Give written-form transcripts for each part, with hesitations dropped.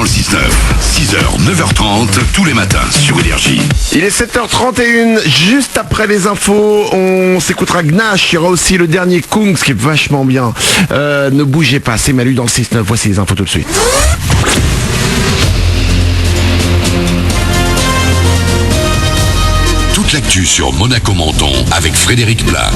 le 6-9. 6h, 9h30, tous les matins sur Énergie. Il est 7h31, juste après les infos, on s'écoutera Gnash, il y aura aussi le dernier Kungs qui est vachement bien. Ne bougez pas, c'est Manu dans le 6-9, voici les infos tout de suite. Toute l'actu sur Monaco-Menton avec Frédéric Plat.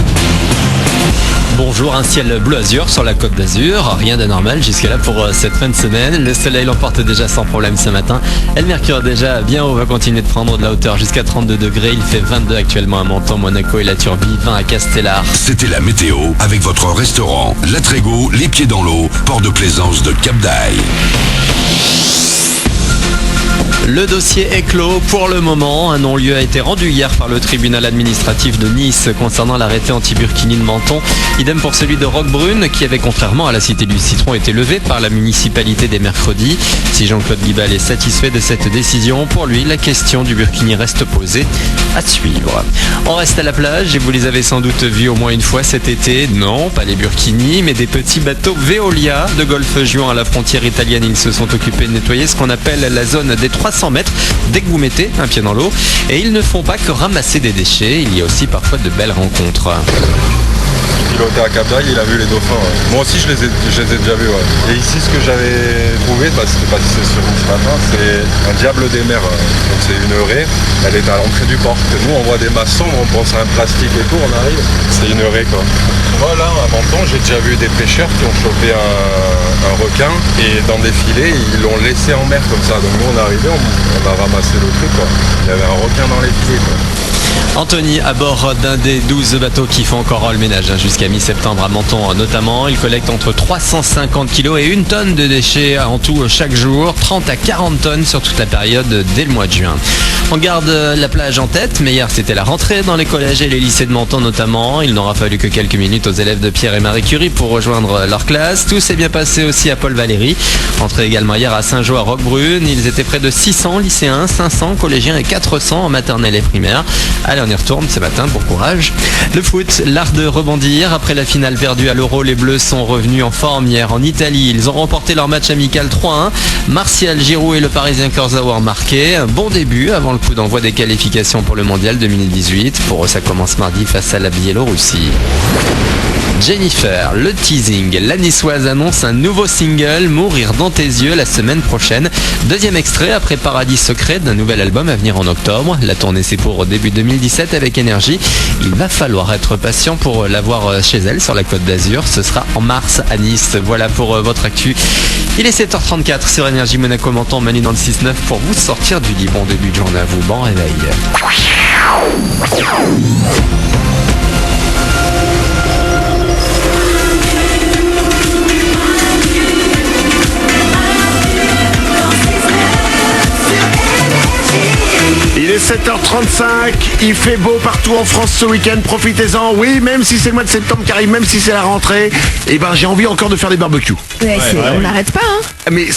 Bonjour, un ciel bleu azur sur la Côte d'Azur, rien d'anormal jusqu'à là pour cette fin de semaine. Le soleil l'emporte déjà sans problème ce matin. Et le mercure déjà bien haut va continuer de prendre de la hauteur jusqu'à 32 degrés. Il fait 22 actuellement à Menton, Monaco et la Turbie, 20 à Castellar. C'était la météo avec votre restaurant La Trégo, les pieds dans l'eau, port de plaisance de Cap d'Aille. Le dossier est clos pour le moment. Un non-lieu a été rendu hier par le tribunal administratif de Nice concernant l'arrêté anti-burkini de Menton. Idem pour celui de Roquebrune qui avait, contrairement à la Cité du Citron, été levé par la municipalité dès mercredi. Si Jean-Claude Guibal est satisfait de cette décision, pour lui, la question du burkini reste posée. À suivre. On reste à la plage et vous les avez sans doute vus au moins une fois cet été. Non, pas les burkinis, mais des petits bateaux Veolia de Golfe Juan à la frontière italienne. Ils se sont occupés de nettoyer ce qu'on appelle la zone des 300 mètres dès que vous mettez un pied dans l'eau. Et ils ne font pas que ramasser des déchets, il y a aussi parfois de belles rencontres. Piloté à Cap d'Aille, il a vu les dauphins. Ouais. Moi aussi, je les ai déjà vus. Ouais. Et ici, ce que j'avais trouvé, c'était baptisé sur ce matin, c'est un diable des mers. Donc c'est une raie, elle est à l'entrée du port. Et nous, on voit des masses sombres, on pense à un plastique et tout, on arrive, c'est une raie quoi. Voilà, à Menton, j'ai déjà vu des pêcheurs qui ont chopé un requin et dans des filets, ils l'ont laissé en mer comme ça. Donc nous, on est arrivé, on a ramassé le truc quoi. Il y avait un requin dans les filets quoi. Anthony, à bord d'un des 12 bateaux qui font encore le ménage jusqu'à mi-septembre à Menton notamment. Il collecte entre 350 kg et 1 tonne de déchets en tout chaque jour, 30 à 40 tonnes sur toute la période dès le mois de juin. On garde la plage en tête, mais hier c'était la rentrée dans les collèges et les lycées de Menton notamment. Il n'aura fallu que quelques minutes aux élèves de Pierre et Marie Curie pour rejoindre leur classe. Tout s'est bien passé aussi à Paul Valéry. Entrée également hier à Saint-Jean à Roquebrune. Ils étaient près de 600 lycéens, 500 collégiens et 400 en maternelle et primaire. Allez, on y retourne ce matin, bon courage. Le foot, l'art de rebondir. Après la finale perdue à l'Euro, les Bleus sont revenus en forme hier en Italie. Ils ont remporté leur match amical 3-1. Martial, Giroud et le Parisien Kurzawa ont marqué. Un bon début avant le coup d'envoi des qualifications pour le Mondial 2018. Pour eux, ça commence mardi face à la Biélorussie. Jennifer, le teasing. La Niçoise annonce un nouveau single, Mourir dans tes yeux, la semaine prochaine. Deuxième extrait après Paradis secret d'un nouvel album à venir en octobre. La tournée c'est pour début 2017 avec Énergie. Il va falloir être patient pour la voir chez elle sur la Côte d'Azur. Ce sera en mars à Nice. Voilà pour votre actu. Il est 7h34 sur Énergie Monaco-Menton, Manu dans le 6-9 pour vous sortir du lit. Bon début de journée à vous, bon réveil. Il est 7h35, il fait beau partout en France ce week-end, profitez-en. Oui, même si c'est le mois de septembre qui arrive, même si c'est la rentrée, j'ai envie encore de faire des barbecues. On n'arrête pas hein. Mais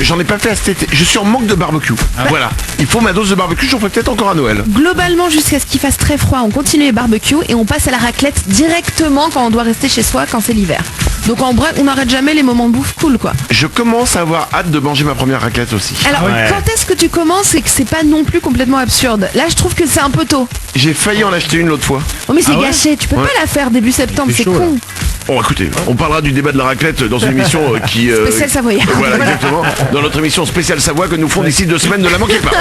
j'en ai pas fait à cet été, je suis en manque de barbecue. Voilà, il faut ma dose de barbecue, j'en ferai peut-être encore à Noël. Globalement, jusqu'à ce qu'il fasse très froid, on continue les barbecues et on passe à la raclette directement quand on doit rester chez soi quand c'est l'hiver. Donc en vrai, on n'arrête jamais les moments de bouffe cool quoi. Je commence à avoir hâte de manger ma première raclette aussi. Alors quand est-ce que tu commences et que c'est pas non plus complètement absurde? Là je trouve que c'est un peu tôt. J'ai failli en acheter une l'autre fois. Oh mais c'est gâché, tu peux pas la faire début septembre, c'est con. Bon écoutez, on parlera du débat de la raclette dans une émission qui... Spécial Savoyard. Voilà, exactement. Dans notre émission spéciale Savoie que nous font d'ici 2 semaines, ne la manquez pas.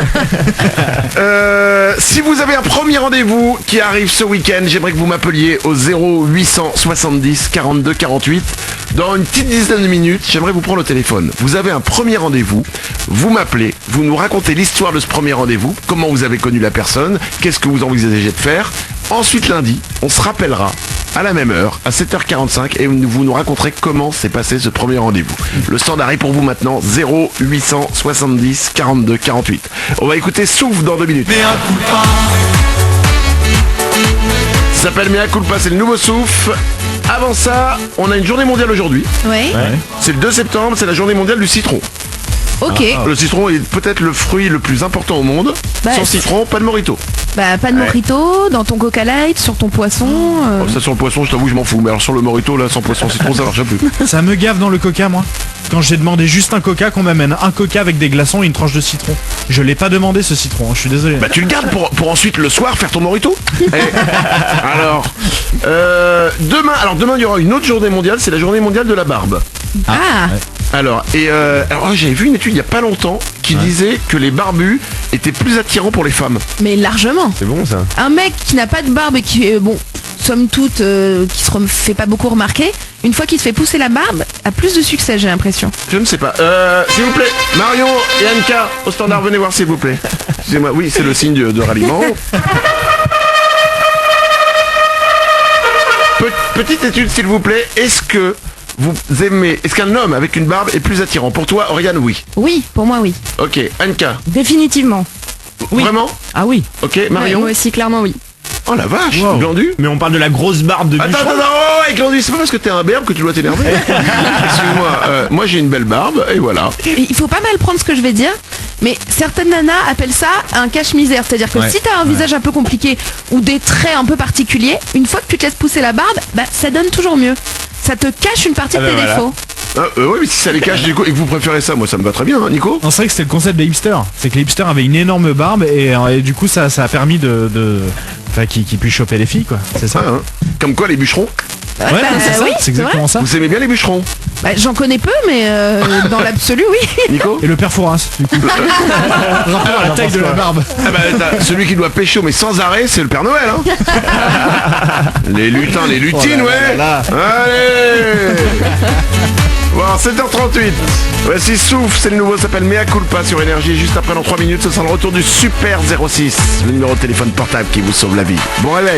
Si vous avez un premier rendez-vous qui arrive ce week-end, j'aimerais que vous m'appeliez au 0870 42 48. Dans une petite dizaine de minutes, j'aimerais vous prendre au téléphone. Vous avez un premier rendez-vous, vous m'appelez, vous nous racontez l'histoire de ce premier rendez-vous, comment vous avez connu la personne, qu'est-ce que vous envisagez de faire. Ensuite lundi, on se rappellera à la même heure, à 7h45, et vous nous raconterez comment s'est passé ce premier rendez-vous. Le standard est pour vous maintenant, 0870 42 48. On va écouter Souffle dans 2 minutes. Ça s'appelle Mea Culpa, c'est le nouveau Souffle. Avant ça, on a une journée mondiale aujourd'hui. Ouais. C'est le 2 septembre, c'est la journée mondiale du citron. Ok. Le citron est peut-être le fruit le plus important au monde. Bah, Sans citron, pas de mojito. Bah, pas de mojito, dans ton Coca Light, sur ton poisson. Ça sur le poisson, je t'avoue, je m'en fous. Mais alors sur le mojito, là, sans poisson, citron, ça marche plus. Ça me gave dans le coca, moi. Quand j'ai demandé juste un coca, qu'on m'amène un coca avec des glaçons et une tranche de citron. Je l'ai pas demandé ce citron, je suis désolé. Bah tu le gardes pour ensuite le soir faire ton mojito. Alors, demain il y aura une autre journée mondiale, c'est la journée mondiale de la barbe. Ah, Alors, j'avais vu une étude il y a pas longtemps qui disait que les barbus étaient plus attirants pour les femmes. mais largement. C'est bon ça. Un mec qui n'a pas de barbe et qui est, somme toute, qui se fait pas beaucoup remarquer, une fois qu'il se fait pousser la barbe, a plus de succès, j'ai l'impression. Je ne sais pas. S'il vous plaît, Marion et Anka, au standard, venez voir s'il vous plaît. Excusez-moi, oui, c'est le signe de ralliement. Petite étude s'il vous plaît, est-ce qu'un homme avec une barbe est plus attirant? Pour toi, Oriane, oui. Oui, pour moi, oui. Ok, Anka. Définitivement. Oui. Vraiment? Ah oui. Ok, Marion. Moi aussi, clairement, oui. Oh la vache, Wow. Glandu. Mais on parle de la grosse barbe de Attends, bûcheron. ouais, Glandu, c'est pas parce que t'es un berbe que tu dois t'énerver. Excuse-moi, moi j'ai une belle barbe, et voilà. Et il faut pas mal prendre ce que je vais dire, mais certaines nanas appellent ça un cache-misère. C'est-à-dire que si t'as un visage un peu compliqué ou des traits un peu particuliers, une fois que tu te laisses pousser la barbe, bah ça donne toujours mieux. Ça te cache une partie de tes défauts. Oui, mais si ça les cache du coup, et que vous préférez ça, moi ça me va très bien, hein, Nico. Non, c'est vrai que c'était le concept des hipsters. C'est que les hipsters avaient une énorme barbe et du coup ça a permis qu'ils puissent choper les filles, quoi. C'est ça. Ah, hein. Comme quoi les bûcherons. Ouais, c'est ça, oui, c'est exactement ça. Vous aimez bien les bûcherons, Bah, j'en connais peu, mais dans l'absolu, oui. Nico? Et le père Fouras, du coup. Rapport à la taille de la barbe. Ah bah, celui qui doit pécho mais sans arrêt, c'est le Père Noël, hein. Les lutins, les lutines, ouais. Allez. Bon, 7h38. Voici Souffle, c'est le nouveau, ça s'appelle Mea Culpa sur Énergie. Juste après, dans 3 minutes, ce sera le retour du Super 06, le numéro de téléphone portable qui vous sauve la vie. Bon réveil.